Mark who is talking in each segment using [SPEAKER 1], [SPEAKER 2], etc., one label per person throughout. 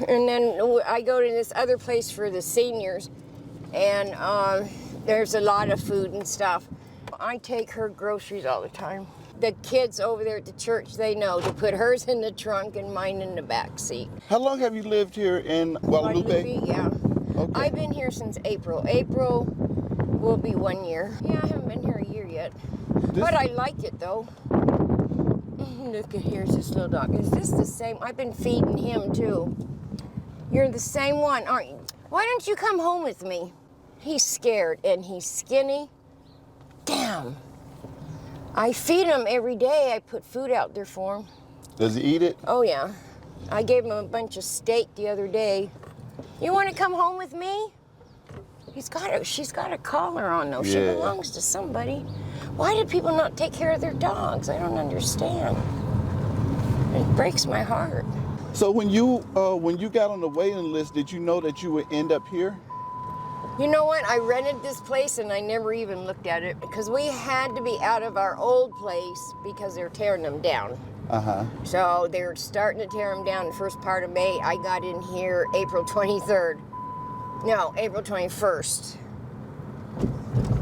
[SPEAKER 1] And then I go to this other place for the seniors, and there's a lot of food and stuff. I take her groceries all the time. The kids over there at the church, they know to put hers in the trunk and mine in the back seat.
[SPEAKER 2] How long have you lived here in Guadalupe?
[SPEAKER 1] Yeah.
[SPEAKER 2] Okay.
[SPEAKER 1] I've been here since April. April will be 1 year. Yeah, I haven't been here a year yet. But I like it though. Look at, here's this little dog. Is this the same? I've been feeding him too. You're the same one, aren't you? Why don't you come home with me? He's scared and he's skinny. Damn. I feed him every day. I put food out there for him.
[SPEAKER 2] Does he eat it?
[SPEAKER 1] Oh yeah. I gave him a bunch of steak the other day. You want to come home with me? She's got a collar on though.
[SPEAKER 2] Yeah.
[SPEAKER 1] She belongs to somebody. Why do people not take care of their dogs? I don't understand. It breaks my heart.
[SPEAKER 2] So when you got on the waiting list, did you know that you would end up here?
[SPEAKER 1] You know what? I rented this place and I never even looked at it because we had to be out of our old place because they're tearing them down.
[SPEAKER 2] Uh-huh.
[SPEAKER 1] So they're starting to tear them down the first part of May. I got in here April 23rd. No, April 21st.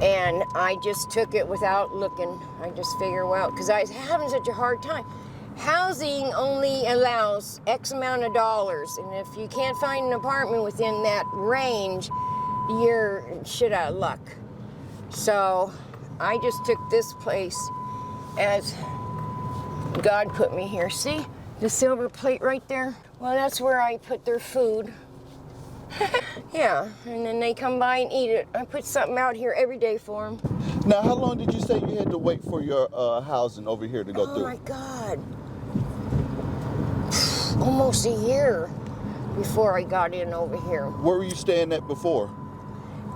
[SPEAKER 1] And I just took it without looking. I just figured, well, because I was having such a hard time. Housing only allows X amount of dollars. And if you can't find an apartment within that range, you're shit out of luck. So I just took this place as God put me here. See the silver plate right there? Well, that's where I put their food. Yeah, and then they come by and eat it. I put something out here every day for them.
[SPEAKER 2] Now, how long did you say you had to wait for your housing over here to go through?
[SPEAKER 1] Oh my God. Almost a year before I got in over here.
[SPEAKER 2] Where were you staying at before?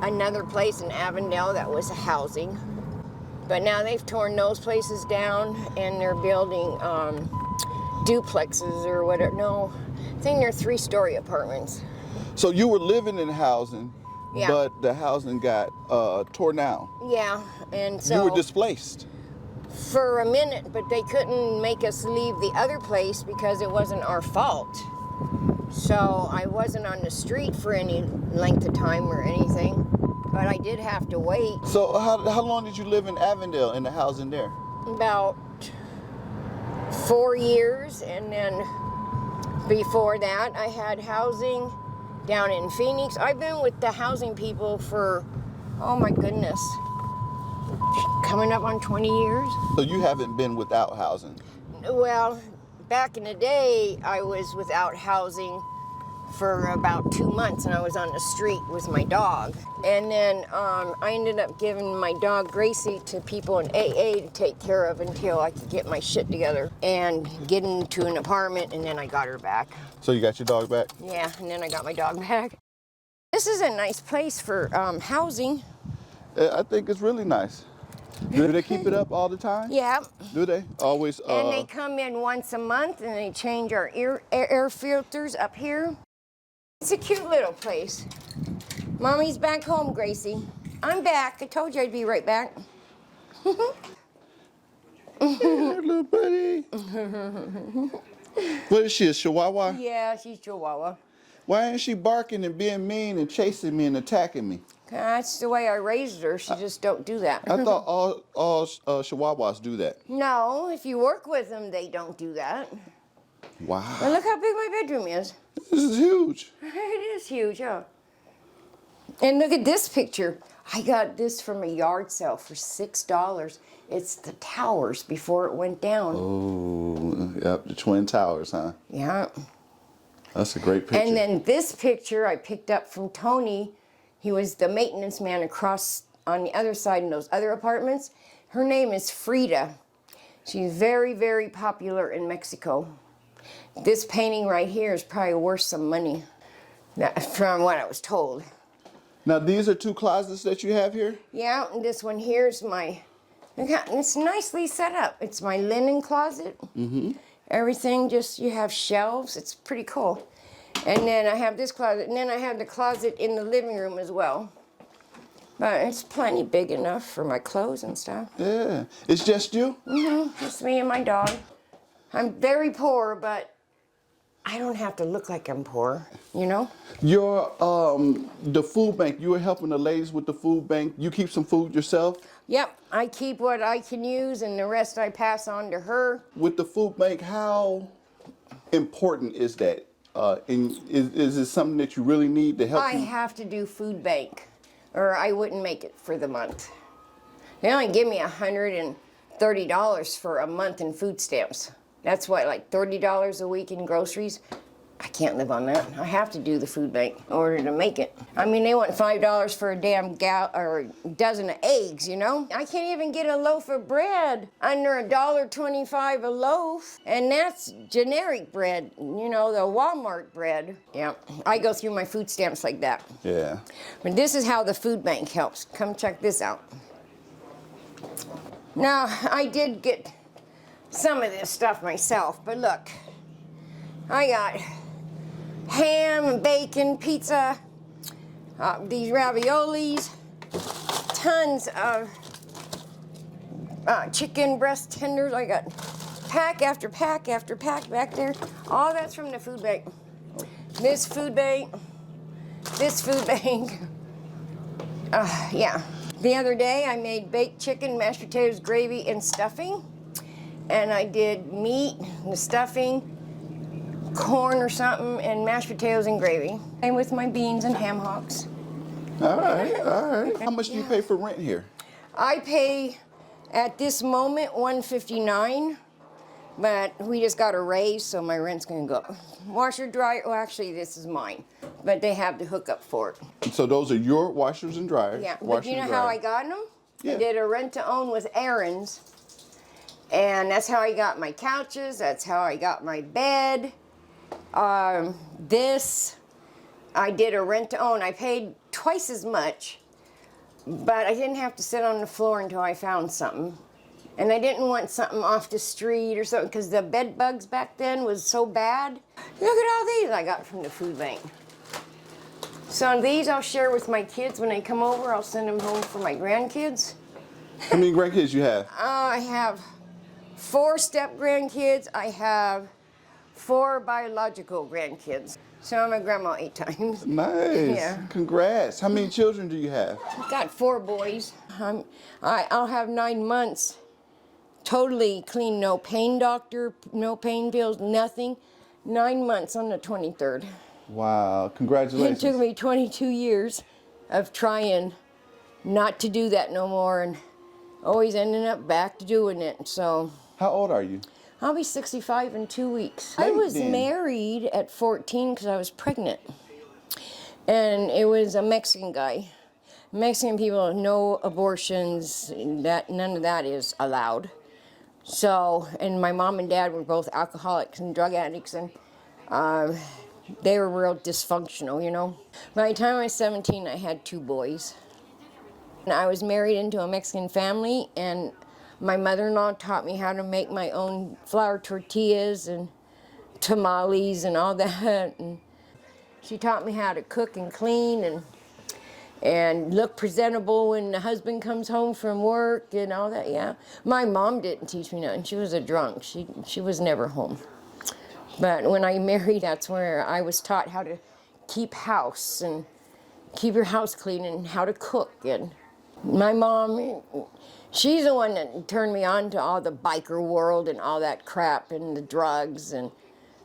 [SPEAKER 1] Another place in Avondale that was housing. But now they've torn those places down and they're building duplexes or whatever. No, I think they're 3-story apartments.
[SPEAKER 2] So you were living in housing,
[SPEAKER 1] Yeah.
[SPEAKER 2] but the housing got torn down.
[SPEAKER 1] Yeah, and so...
[SPEAKER 2] You were displaced.
[SPEAKER 1] For a minute, but they couldn't make us leave the other place because it wasn't our fault. So I wasn't on the street for any length of time or anything, but I did have to wait.
[SPEAKER 2] So how long did you live in Avondale in the housing there?
[SPEAKER 1] About 4 years, and then before that I had housing down in Phoenix. I've been with the housing people for, oh my goodness, coming up on 20 years.
[SPEAKER 2] So you haven't been without housing?
[SPEAKER 1] Well, back in the day, I was without housing for about 2 months, and I was on the street with my dog. And then I ended up giving my dog Gracie to people in AA to take care of until I could get my shit together and get into an apartment, and then I got her back.
[SPEAKER 2] So you got your dog back?
[SPEAKER 1] Yeah, and then I got my dog back. This is a nice place for housing.
[SPEAKER 2] I think it's really nice. Do they keep it up all the time?
[SPEAKER 1] Yeah.
[SPEAKER 2] Do they? Always?
[SPEAKER 1] And they come in once a month and they change our air filters up here. It's a cute little place. Mommy's back home, Gracie. I'm back. I told you I'd be right back.
[SPEAKER 2] Hey, little buddy. What is she, a Chihuahua?
[SPEAKER 1] Yeah, she's Chihuahua.
[SPEAKER 2] Why ain't she barking and being mean and chasing me and attacking me?
[SPEAKER 1] That's the way I raised her. She just don't do that.
[SPEAKER 2] I thought all Chihuahuas do that.
[SPEAKER 1] No, if you work with them, they don't do that.
[SPEAKER 2] Wow.
[SPEAKER 1] But look how big my bedroom is.
[SPEAKER 2] This is huge.
[SPEAKER 1] It is huge, yeah. And look at this picture. I got this from a yard sale for $6. It's the towers before it went down.
[SPEAKER 2] Oh, yep, the Twin Towers, huh?
[SPEAKER 1] Yeah.
[SPEAKER 2] That's a great picture.
[SPEAKER 1] And then this picture I picked up from Tony. He was the maintenance man across on the other side in those other apartments. Her name is Frida. She's very, very popular in Mexico. This painting right here is probably worth some money, from what I was told.
[SPEAKER 2] Now, these are 2 closets that you have here?
[SPEAKER 1] Yeah, and this one here is my, look how, it's nicely set up. It's my linen closet. Mm-hmm. Everything just, you have shelves. It's pretty cool. And then I have this closet, and then I have the closet in the living room as well. But it's plenty big enough for my clothes and stuff.
[SPEAKER 2] Yeah. It's just you?
[SPEAKER 1] Mm-hmm. It's me and my dog. I'm very poor, but I don't have to look like I'm poor, you know?
[SPEAKER 2] Your the food bank, you were helping the ladies with the food bank. You keep some food yourself?
[SPEAKER 1] Yep, I keep what I can use and the rest I pass on to her.
[SPEAKER 2] With the food bank, how important is that? Is it something that you really need to help
[SPEAKER 1] I
[SPEAKER 2] you?
[SPEAKER 1] have to do food bank or I wouldn't make it for the month. They only give me $130 for a month in food stamps. That's what, like $30 a week in groceries? I can't live on that. I have to do the food bank in order to make it. I mean, they want $5 for a damn or a dozen of eggs, you know? I can't even get a loaf of bread under $1.25 a loaf. And that's generic bread, you know, the Walmart bread. Yeah, I go through my food stamps like that.
[SPEAKER 2] Yeah.
[SPEAKER 1] But this is how the food bank helps. Come check this out. Now, I did get some of this stuff myself, but look, I got ham and bacon, pizza, these raviolis, tons of chicken breast tenders. I got pack after pack after pack back there. All that's from the food bank. This food bank, this food bank. Yeah. The other day I made baked chicken, mashed potatoes, gravy, and stuffing. And I did meat, the stuffing, corn or something, and mashed potatoes and gravy. And with my beans and ham hocks.
[SPEAKER 2] All right, all right. How much do you pay for rent here?
[SPEAKER 1] I pay, at this moment, $159, but we just got a raise, so my rent's gonna go up. Washer, dryer, well, actually, this is mine, but they have the hookup for it.
[SPEAKER 2] So those are your washers and dryers?
[SPEAKER 1] Yeah, but you know how I got them?
[SPEAKER 2] Yeah.
[SPEAKER 1] I did a rent-to-own with Aaron's, and that's how I got my couches, that's how I got my bed. This, I did a rent-to-own. I paid twice as much, but I didn't have to sit on the floor until I found something. And I didn't want something off the street or something because the bed bugs back then was so bad. Look at all these I got from the food bank. So these I'll share with my kids when they come over. I'll send them home for my grandkids.
[SPEAKER 2] How many grandkids you have?
[SPEAKER 1] I have 4 step-grandkids. I have 4 biological grandkids. So I'm a grandma 8 times.
[SPEAKER 2] Nice.
[SPEAKER 1] Yeah.
[SPEAKER 2] Congrats. How many children do you have?
[SPEAKER 1] I've got 4 boys. I'll have 9 months. Totally clean, no pain doctor, no pain pills, nothing. 9 months on the 23rd.
[SPEAKER 2] Wow, congratulations.
[SPEAKER 1] It took me 22 years of trying not to do that no more and always ending up back to doing it. So.
[SPEAKER 2] How old are you?
[SPEAKER 1] I'll be 65 in 2 weeks.
[SPEAKER 2] Great,
[SPEAKER 1] I was
[SPEAKER 2] then.
[SPEAKER 1] married at 14 because I was pregnant. And it was a Mexican guy. Mexican people, no abortions, none of that is allowed. So, and my mom and dad were both alcoholics and drug addicts, and they were real dysfunctional, you know. By the time I was 17, I had 2 boys. And I was married into a Mexican family, and my mother-in-law taught me how to make my own flour tortillas and tamales and all that. And she taught me how to cook and clean and look presentable when the husband comes home from work and all that, yeah. My mom didn't teach me nothing. She was a drunk. She was never home. But when I married, that's where I was taught how to keep house and keep your house clean and how to cook. And my mom, she's the one that turned me on to all the biker world and all that crap and the drugs and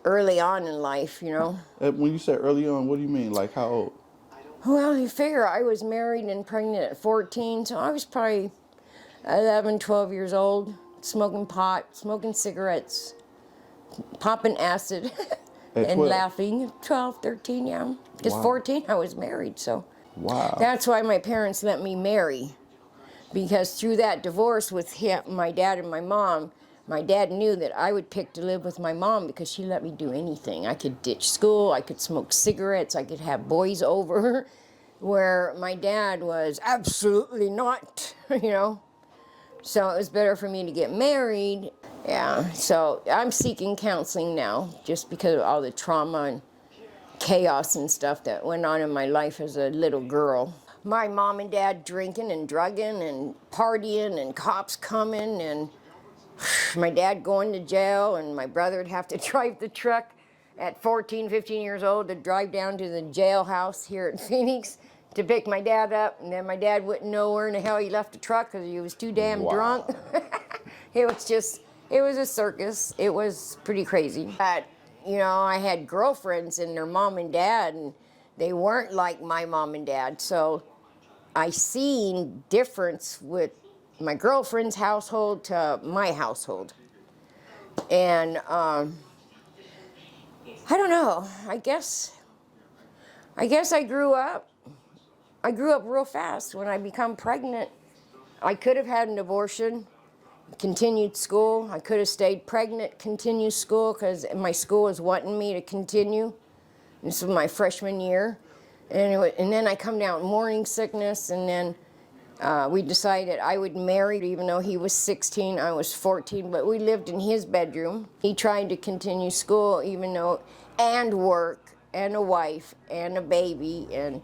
[SPEAKER 1] early on in life, you know.
[SPEAKER 2] When you say early on, what do you mean? Like how old?
[SPEAKER 1] Well, you figure I was married and pregnant at 14, so I was probably 11, 12 years old, smoking pot, smoking cigarettes, popping acid, and
[SPEAKER 2] 12.
[SPEAKER 1] laughing. 12, 13, yeah. Because
[SPEAKER 2] Wow.
[SPEAKER 1] 14, I was married, so.
[SPEAKER 2] Wow.
[SPEAKER 1] That's why my parents let me marry. Because through that divorce with my dad and my mom, my dad knew that I would pick to live with my mom because she let me do anything. I could ditch school, I could smoke cigarettes, I could have boys over, where my dad was absolutely not, you know. So it was better for me to get married. Yeah, so I'm seeking counseling now just because of all the trauma and chaos and stuff that went on in my life as a little girl. My mom and dad drinking and drugging and partying and cops coming and my dad going to jail and my brother would have to drive the truck at 14, 15 years old to drive down to the jailhouse here in Phoenix to pick my dad up, and then my dad wouldn't know where in the hell he left the truck because he was too damn drunk. It was a circus. It was pretty crazy. But, you know, I had girlfriends and their mom and dad, and they weren't like my mom and dad. So I seen difference with my girlfriend's household to my household. And I don't know, I guess I grew up real fast. When I become pregnant, I could have had an abortion, continued school. I could have stayed pregnant, continued school, because my school was wanting me to continue. This was my freshman year. And then I come down with morning sickness, and then we decided I would marry, even though he was 16, I was 14, but we lived in his bedroom. He tried to continue school, and work, and a wife, and a baby, and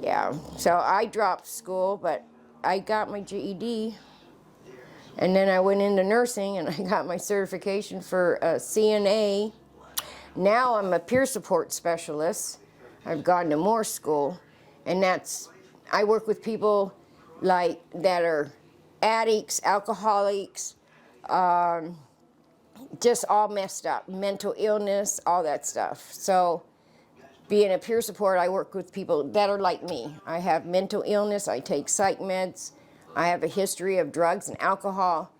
[SPEAKER 1] yeah. So I dropped school, but I got my GED, and then I went into nursing, and I got my certification for a CNA. Now I'm a peer support specialist. I've gone to more school, and I work with people like that are addicts, alcoholics, just all messed up, mental illness, all that stuff. So being a peer support, I work with people that are like me. I have mental illness, I take psych meds, I have a history of drugs and alcohol.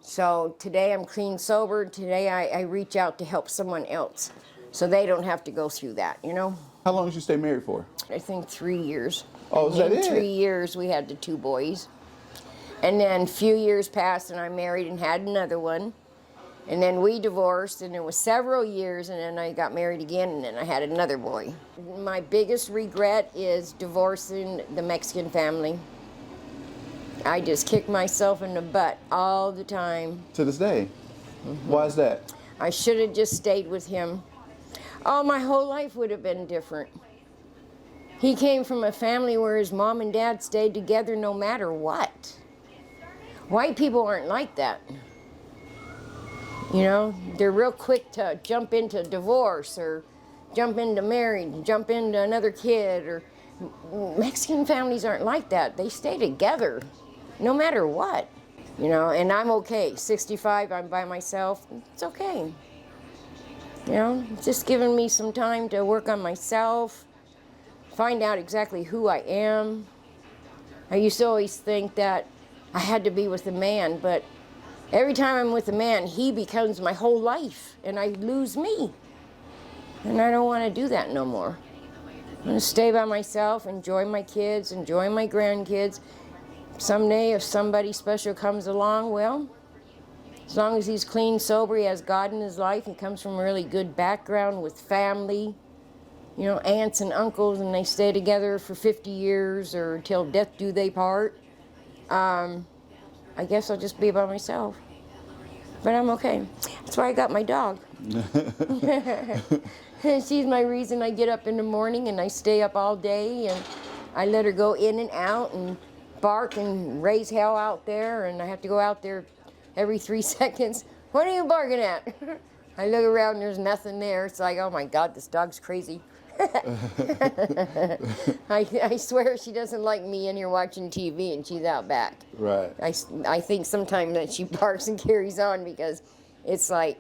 [SPEAKER 1] So today I'm clean sober, today I reach out to help someone else so they don't have to go through that, you know?
[SPEAKER 2] How long did you stay married for?
[SPEAKER 1] I think 3 years.
[SPEAKER 2] Oh, is that it?
[SPEAKER 1] In 3 years, we had the 2 boys. And then a few years passed, and I married and had another one. And then we divorced, and it was several years, and then I got married again, and then I had another boy. My biggest regret is divorcing the Mexican family. I just kick myself in the butt all the time.
[SPEAKER 2] To this day? Mm-hmm. Why is that?
[SPEAKER 1] I should have just stayed with him. Oh, my whole life would have been different. He came from a family where his mom and dad stayed together no matter what. White people aren't like that. You know, they're real quick to jump into divorce or jump into married, jump into another kid. Or Mexican families aren't like that. They stay together no matter what. You know, and I'm okay. 65, I'm by myself. It's okay. You know, it's just giving me some time to work on myself, find out exactly who I am. I used to always think that I had to be with a man, but every time I'm with a man, he becomes my whole life, and I lose me. And I don't want to do that no more. I'm going to stay by myself, enjoy my kids, enjoy my grandkids. Someday, if somebody special comes along, well, as long as he's clean, sober, he has God in his life, he comes from a really good background with family, you know, aunts and uncles, and they stay together for 50 years or until death do they part. I guess I'll just be by myself. But I'm okay. That's why I got my dog. She's my reason I get up in the morning and I stay up all day, and I let her go in and out and bark and raise hell out there, and I have to go out there every 3 seconds. What are you barking at? I look around, there's nothing there. It's like, oh my God, this dog's crazy. I swear she doesn't like me in here watching TV, and she's out back.
[SPEAKER 2] Right.
[SPEAKER 1] I think sometimes that she barks and carries on because it's like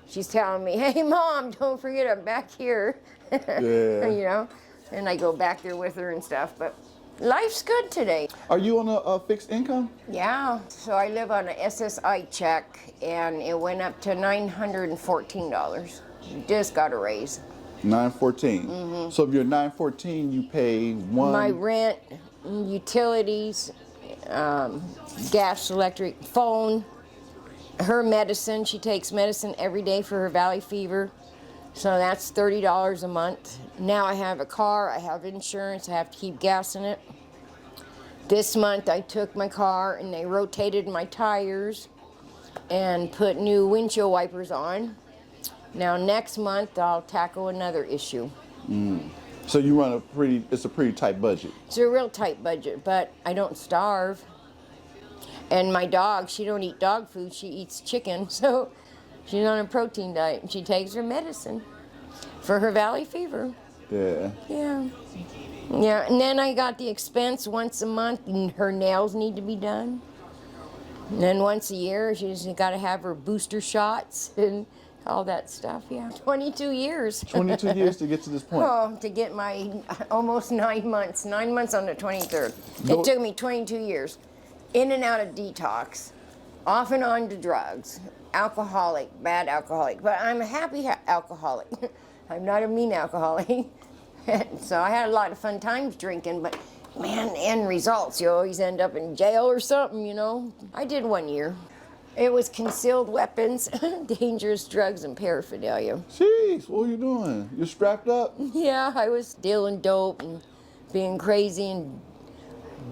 [SPEAKER 1] she's telling me, hey Mom, don't forget I'm back here.
[SPEAKER 2] Yeah.
[SPEAKER 1] You know, and I go back there with her and stuff, but life's good today.
[SPEAKER 2] Are you on a fixed income?
[SPEAKER 1] Yeah, so I live on an SSI check, and it went up to $914. Just got a raise.
[SPEAKER 2] $914. Mm-hmm. So if you're $914, you pay
[SPEAKER 1] my rent, utilities, gas, electric, phone, her medicine. She takes medicine every day for her valley fever. So that's $30 a month. Now I have a car, I have insurance, I have to keep gas in it. This month I took my car and they rotated my tires and put new windshield wipers on. Now next month I'll tackle another issue.
[SPEAKER 2] So you run it's a pretty tight budget.
[SPEAKER 1] It's a real tight budget, but I don't starve. And my dog, she don't eat dog food, she eats chicken, so she's on a protein diet and she takes her medicine. for her valley fever.
[SPEAKER 2] Yeah.
[SPEAKER 1] Yeah. Yeah, and then I got the expense once a month, and her nails need to be done. And then once a year, she's got to have her booster shots and all that stuff, yeah. 22 years.
[SPEAKER 2] 22 years to get to this point.
[SPEAKER 1] Oh, to get my almost 9 months. 9 months on the 23rd. It took me 22 years. In and out of detox. Off and on to drugs. Alcoholic, bad alcoholic. But I'm a happy alcoholic. I'm not a mean alcoholic. So I had a lot of fun times drinking, but man, end results, you always end up in jail or something, you know. I did 1 year. It was concealed weapons, dangerous drugs, and paraphernalia.
[SPEAKER 2] Jeez, what are you doing? You strapped up?
[SPEAKER 1] Yeah, I was dealing dope and being crazy and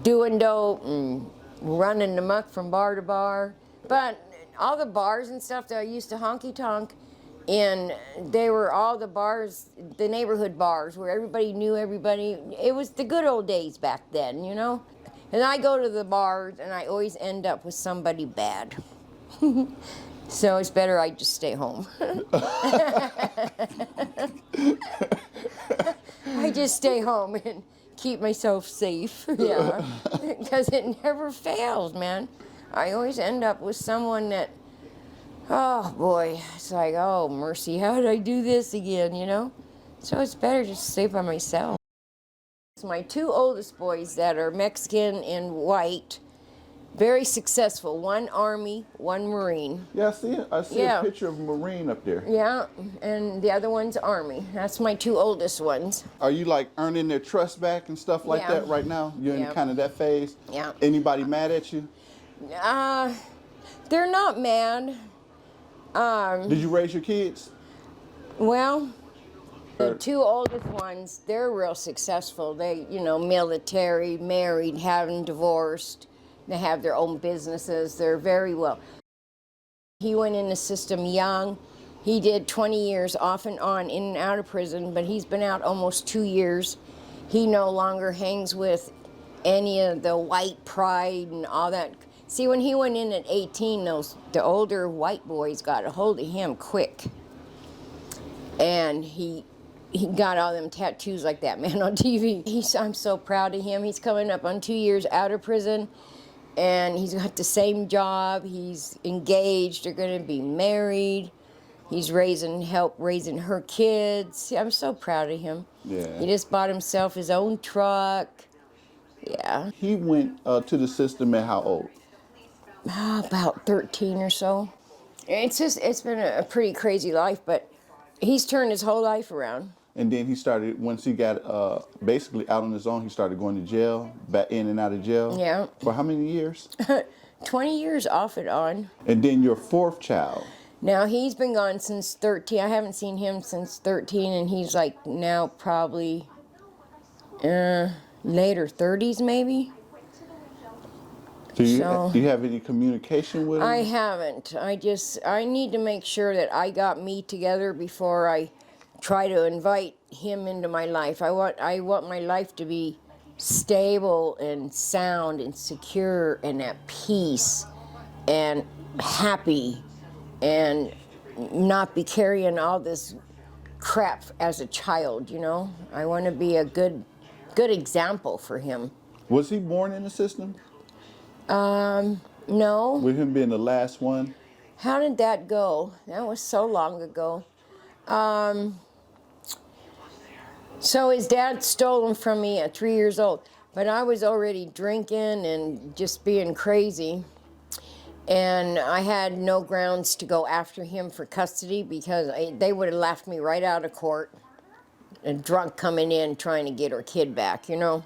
[SPEAKER 1] doing dope and running amok from bar to bar. But all the bars and stuff that I used to honky tonk, and they were all the bars, the neighborhood bars where everybody knew everybody. It was the good old days back then, you know? And I go to the bars and I always end up with somebody bad. So it's better I just stay home. I just stay home and keep myself safe, yeah. Because it never fails, man. I always end up with someone that, oh boy, it's like, oh mercy, how did I do this again, you know? So it's better just to stay by myself. My two oldest boys that are Mexican and white, very successful. One Army, one Marine.
[SPEAKER 2] Yeah, I see a picture of a Marine up there.
[SPEAKER 1] Yeah, and the other one's Army. That's my two oldest ones.
[SPEAKER 2] Are you like earning their trust back and stuff like that right now? You're in kind of that phase?
[SPEAKER 1] Yeah.
[SPEAKER 2] Anybody mad at you?
[SPEAKER 1] They're not mad.
[SPEAKER 2] Did you raise your kids?
[SPEAKER 1] Well, the two oldest ones, they're real successful. They, you know, military, married, having divorced. They have their own businesses. They're very well. He went in the system young. He did 20 years off and on, in and out of prison, but he's been out almost 2 years. He no longer hangs with any of the white pride and all that. See, when he went in at 18, the older white boys got a hold of him quick. And he got all them tattoos like that man on TV. I'm so proud of him. He's coming up on 2 years out of prison. And he's got the same job. He's engaged. They're going to be married. He's help raising her kids. I'm so proud of him.
[SPEAKER 2] Yeah.
[SPEAKER 1] He just bought himself his own truck. Yeah.
[SPEAKER 2] He went to the system at how old?
[SPEAKER 1] About 13 or so. It's been a pretty crazy life, but he's turned his whole life around.
[SPEAKER 2] And then he started, once he got basically out on his own, he started going to jail, back in and out of jail.
[SPEAKER 1] Yeah.
[SPEAKER 2] For how many years?
[SPEAKER 1] 20 years off and on.
[SPEAKER 2] And then your fourth child.
[SPEAKER 1] Now, he's been gone since 13. I haven't seen him since 13, and he's like now probably later 30s maybe.
[SPEAKER 2] Do you have any communication with him?
[SPEAKER 1] I haven't. I need to make sure that I got me together before I try to invite him into my life. I want my life to be stable and sound and secure and at peace and happy and not be carrying all this crap as a child, you know? I want to be a good example for him.
[SPEAKER 2] Was he born in the system?
[SPEAKER 1] No.
[SPEAKER 2] With him being the last one?
[SPEAKER 1] How did that go? That was so long ago. So his dad stole him from me at 3 years old, but I was already drinking and just being crazy. And I had no grounds to go after him for custody because they would have laughed me right out of court. A drunk coming in trying to get her kid back, you know?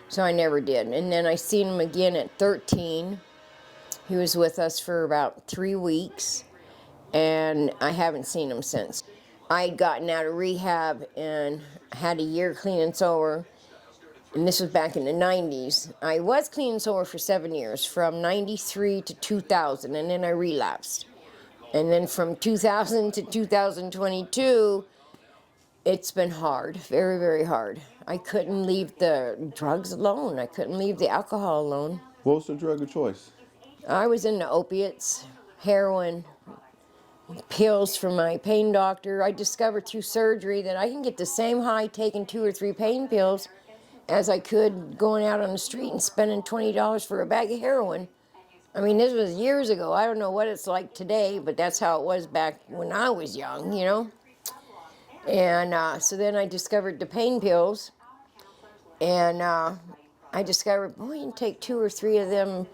[SPEAKER 1] So I never did. And then I seen him again at 13. He was with us for about 3 weeks, and I haven't seen him since. I'd gotten out of rehab and had a year clean and sober, and this was back in the 90s. I was clean and sober for 7 years, from 93 to 2000, and then I relapsed. And then from 2000 to 2022, it's been hard, very, very hard. I couldn't leave the drugs alone. I couldn't leave the alcohol alone.
[SPEAKER 2] What was the drug of choice?
[SPEAKER 1] I was into opiates, heroin, pills from my pain doctor. I discovered through surgery that I can get the same high taking 2 or 3 pain pills as I could going out on the street and spending $20 for a bag of heroin. I mean, this was years ago. I don't know what it's like today, but that's how it was back when I was young, you know? And so then I discovered the pain pills, and I discovered, boy, you can take 2 or 3 of them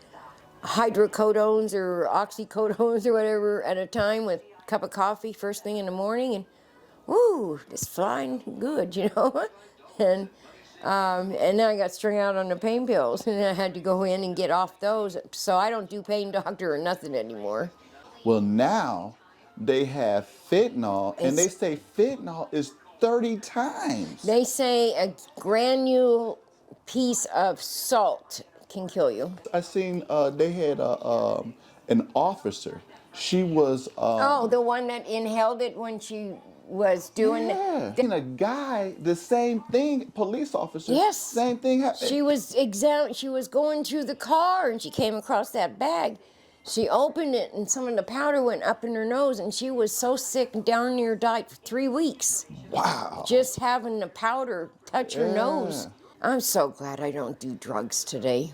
[SPEAKER 1] hydrocodones or oxycodones or whatever at a time with a cup of coffee first thing in the morning, and woo, it's flying good, you know? And then I got strung out on the pain pills, and I had to go in and get off those. So I don't do pain doctor or nothing anymore.
[SPEAKER 2] Well, now they have fentanyl, and they say fentanyl is 30 times.
[SPEAKER 1] They say a granule piece of salt can kill you.
[SPEAKER 2] I seen they had an officer. She was
[SPEAKER 1] oh, the one that inhaled it when she was doing
[SPEAKER 2] it. And a guy, the same thing, police officer.
[SPEAKER 1] Yes.
[SPEAKER 2] Same thing happened.
[SPEAKER 1] She was going through the car, and she came across that bag. She opened it, and some of the powder went up in her nose, and she was so sick and down near died for 3 weeks.
[SPEAKER 2] Wow.
[SPEAKER 1] Just having the powder touch her nose. I'm so glad I don't do drugs today.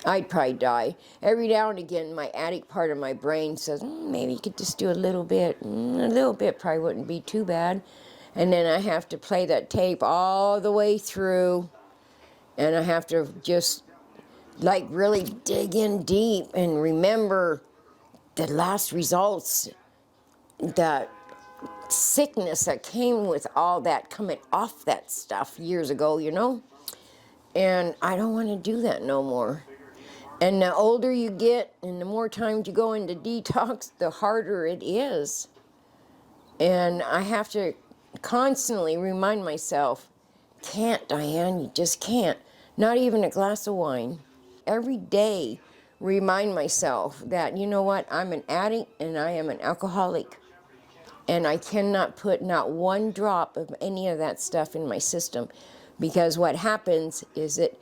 [SPEAKER 1] I'd probably die. Every now and again, my addict part of my brain says, maybe you could just do a little bit. A little bit probably wouldn't be too bad. And then I have to play that tape all the way through, and I have to just like really dig in deep and remember the last results, the sickness that came with all that coming off that stuff years ago, you know? And I don't want to do that no more. And the older you get and the more times you go into detox, the harder it is. And I have to constantly remind myself, can't, Diane, you just can't. Not even a glass of wine. Every day, remind myself that, you know what, I'm an addict and I am an alcoholic. And I cannot put not one drop of any of that stuff in my system, because what happens is it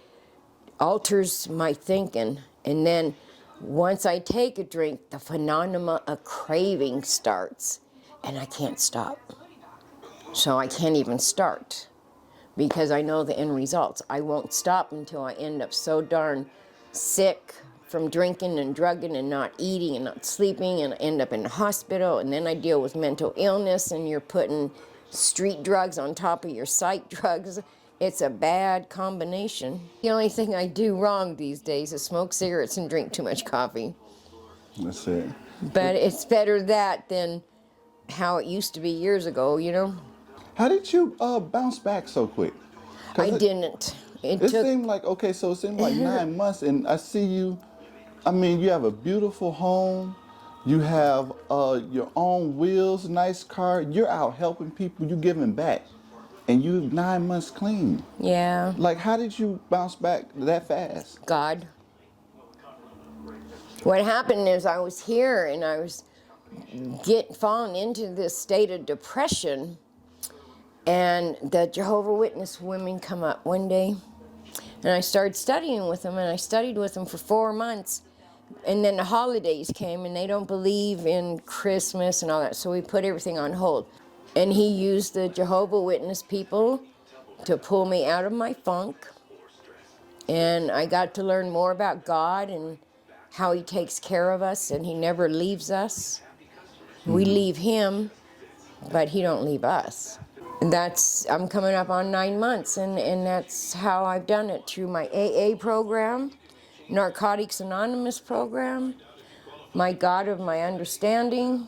[SPEAKER 1] alters my thinking. And then once I take a drink, the phenomenon of craving starts, and I can't stop. So I can't even start, because I know the end results. I won't stop until I end up so darn sick from drinking and drugging and not eating and not sleeping, and I end up in the hospital, and then I deal with mental illness, and you're putting street drugs on top of your psych drugs. It's a bad combination. The only thing I do wrong these days is smoke cigarettes and drink too much coffee.
[SPEAKER 2] That's it.
[SPEAKER 1] But it's better that than how it used to be years ago, you know?
[SPEAKER 2] How did you bounce back so quick?
[SPEAKER 1] I didn't.
[SPEAKER 2] It seemed like, okay, so it seemed like 9 months, and I see you, I mean, you have a beautiful home, you have your own wheels, nice car, you're out helping people, you're giving back. And you 9 months clean.
[SPEAKER 1] Yeah.
[SPEAKER 2] Like, how did you bounce back that fast?
[SPEAKER 1] God. What happened is I was here and I was falling into this state of depression, and the Jehovah's Witness women come up one day, and I started studying with them, and I studied with them for 4 months, and then the holidays came, and they don't believe in Christmas and all that, so we put everything on hold. And he used the Jehovah's Witness people to pull me out of my funk. And I got to learn more about God and how he takes care of us, and he never leaves us. We leave him, but he don't leave us. And I'm coming up on 9 months, and that's how I've done it, through my AA program, Narcotics Anonymous program, my God of my understanding.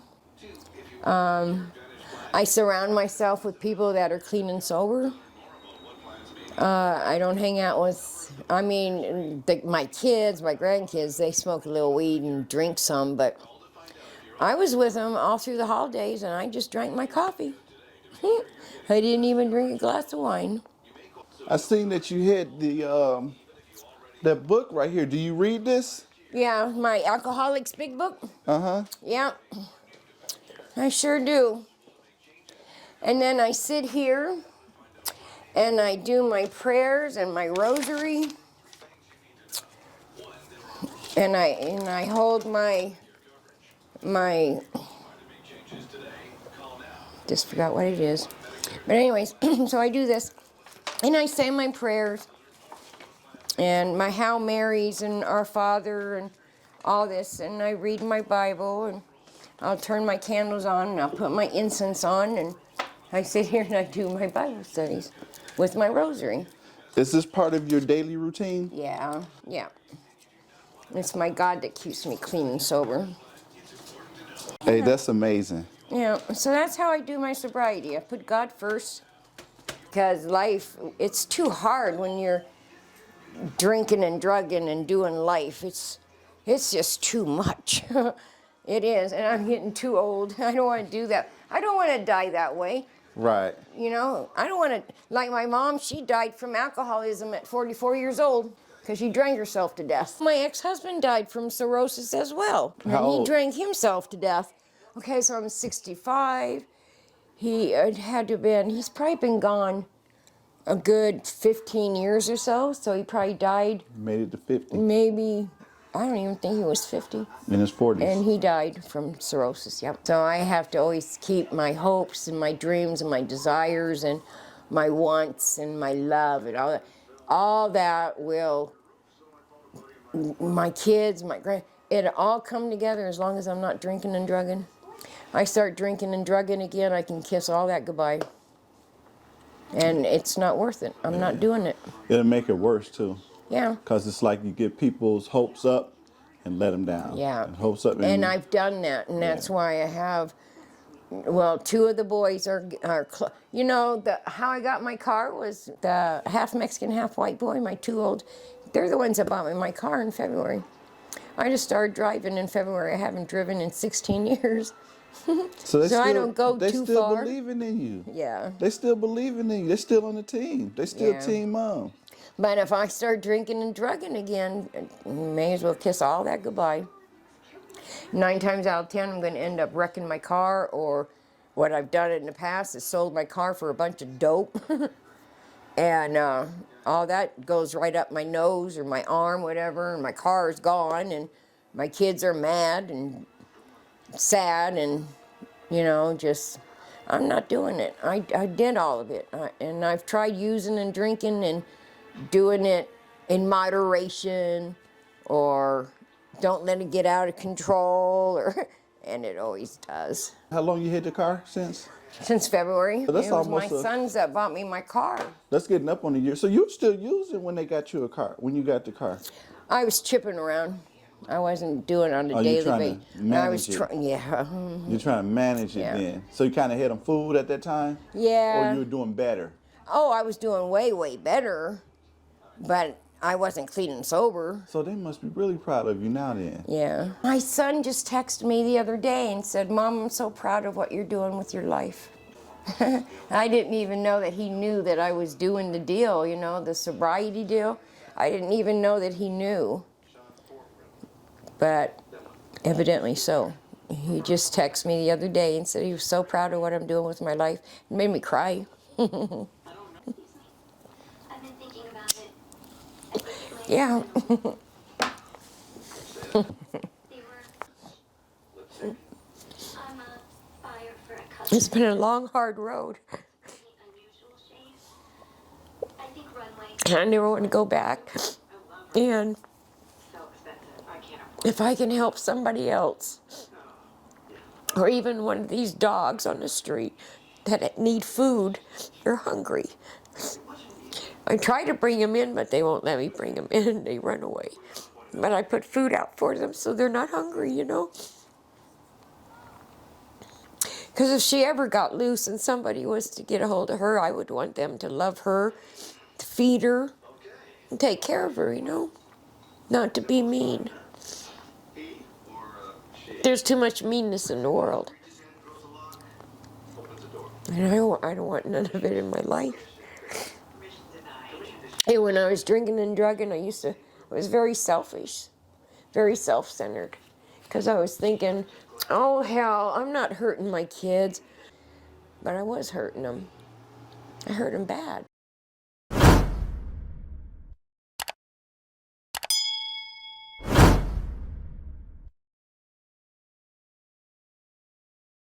[SPEAKER 1] I surround myself with people that are clean and sober. I don't hang out with, my kids, my grandkids, they smoke a little weed and drink some, but I was with them all through the holidays, and I just drank my coffee. I didn't even drink a glass of wine.
[SPEAKER 2] I seen that you had that book right here. Do you read this?
[SPEAKER 1] Yeah, my Alcoholics Big Book.
[SPEAKER 2] Uh-huh.
[SPEAKER 1] Yeah, I sure do. And then I sit here and I do my prayers and my rosary, and I hold my Just forgot what it is. But anyways, so I do this, and I say my prayers, and my Hail Marys, and Our Father, and all this, and I read my Bible, and I'll turn my candles on, and I'll put my incense on, and I sit here and I do my Bible studies with my rosary.
[SPEAKER 2] Is this part of your daily routine?
[SPEAKER 1] Yeah, yeah. It's my God that keeps me clean and sober.
[SPEAKER 2] Hey, that's amazing.
[SPEAKER 1] Yeah, so that's how I do my sobriety. I put God first, because life, it's too hard when you're drinking and drugging and doing life. It's just too much. It is, and I'm getting too old. I don't want to do that. I don't want to die that way.
[SPEAKER 2] Right.
[SPEAKER 1] You know, I don't want to, like my mom, she died from alcoholism at 44 years old because she drank herself to death. My ex-husband died from cirrhosis as well.
[SPEAKER 2] How
[SPEAKER 1] And he
[SPEAKER 2] old?
[SPEAKER 1] drank himself to death. Okay, so I'm 65. He had to have been, he's probably been gone a good 15 years or so. So he probably died
[SPEAKER 2] Made it to 50
[SPEAKER 1] maybe, I don't even think he was 50.
[SPEAKER 2] in his 40s.
[SPEAKER 1] And he died from cirrhosis, yep. So I have to always keep my hopes and my dreams and my desires and my wants and my love and all that. All that will, my kids, my grand, it'll all come together as long as I'm not drinking and drugging. I start drinking and drugging again, I can kiss all that goodbye. And it's not worth it. I'm not doing it.
[SPEAKER 2] It'll make it worse, too.
[SPEAKER 1] Yeah.
[SPEAKER 2] Because it's like you get people's hopes up and let them down.
[SPEAKER 1] Yeah.
[SPEAKER 2] And hopes up.
[SPEAKER 1] And I've done that, and that's why I have, well, two of the boys are you know, how I got my car was the half Mexican, half white boy, my two old, they're the ones that bought me my car in February. I just started driving in February. I haven't driven in 16 years.
[SPEAKER 2] So
[SPEAKER 1] I don't go
[SPEAKER 2] they
[SPEAKER 1] too
[SPEAKER 2] still
[SPEAKER 1] far.
[SPEAKER 2] believing in you.
[SPEAKER 1] Yeah.
[SPEAKER 2] They still believing in you. They're still on the team. They still
[SPEAKER 1] Yeah.
[SPEAKER 2] team mom.
[SPEAKER 1] But if I start drinking and drugging again, you may as well kiss all that goodbye. 9 times out of 10, I'm going to end up wrecking my car, or what I've done in the past is sold my car for a bunch of dope. And all that goes right up my nose or my arm, whatever, and my car is gone, and my kids are mad and sad, and, you know, just, I'm not doing it. I did all of it. And I've tried using and drinking and doing it in moderation, or don't let it get out of control, or, and it always does.
[SPEAKER 2] How long you had the car since?
[SPEAKER 1] Since February.
[SPEAKER 2] So that's
[SPEAKER 1] it was my
[SPEAKER 2] almost
[SPEAKER 1] sons that bought me my car.
[SPEAKER 2] That's getting up on a year. So you were still using when they got you a car, when you got the car?
[SPEAKER 1] I was chipping around. I wasn't doing it on a
[SPEAKER 2] Oh, you
[SPEAKER 1] daily
[SPEAKER 2] trying
[SPEAKER 1] basis.
[SPEAKER 2] to manage
[SPEAKER 1] I was
[SPEAKER 2] it.
[SPEAKER 1] trying, yeah.
[SPEAKER 2] You're trying to manage it
[SPEAKER 1] Yeah.
[SPEAKER 2] then. So you kind of had them fooled at that time?
[SPEAKER 1] Yeah.
[SPEAKER 2] Or you were doing better?
[SPEAKER 1] Oh, I was doing way, way better, but I wasn't clean and sober.
[SPEAKER 2] So they must be really proud of you now then.
[SPEAKER 1] Yeah. My son just texted me the other day and said, "Mom, I'm so proud of what you're doing with your life." I didn't even know that he knew that I was doing the deal, you know, the sobriety deal. I didn't even know that he knew. But evidently so. He just texted me the other day and said he was so proud of what I'm doing with my life. It made me cry.
[SPEAKER 3] I've been thinking about it.
[SPEAKER 1] Yeah.
[SPEAKER 3] I'm a buyer for a cousin.
[SPEAKER 1] It's been a long, hard road.
[SPEAKER 3] Unusual shape. I think runway.
[SPEAKER 1] I never want to go back. And if I can help somebody else, or even one of these dogs on the street that need food, they're hungry. I try to bring them in, but they won't let me bring them in. They run away. But I put food out for them so they're not hungry, you know? Because if she ever got loose and somebody was to get a hold of her, I would want them to love her, to feed her, and take care of her, you know? Not to be mean. There's too much meanness in the world. And I don't want none of it in my life. Hey, when I was drinking and drugging, I was very selfish, very self-centered. Because I was thinking, oh hell, I'm not hurting my kids. But I was hurting them. I hurt them bad.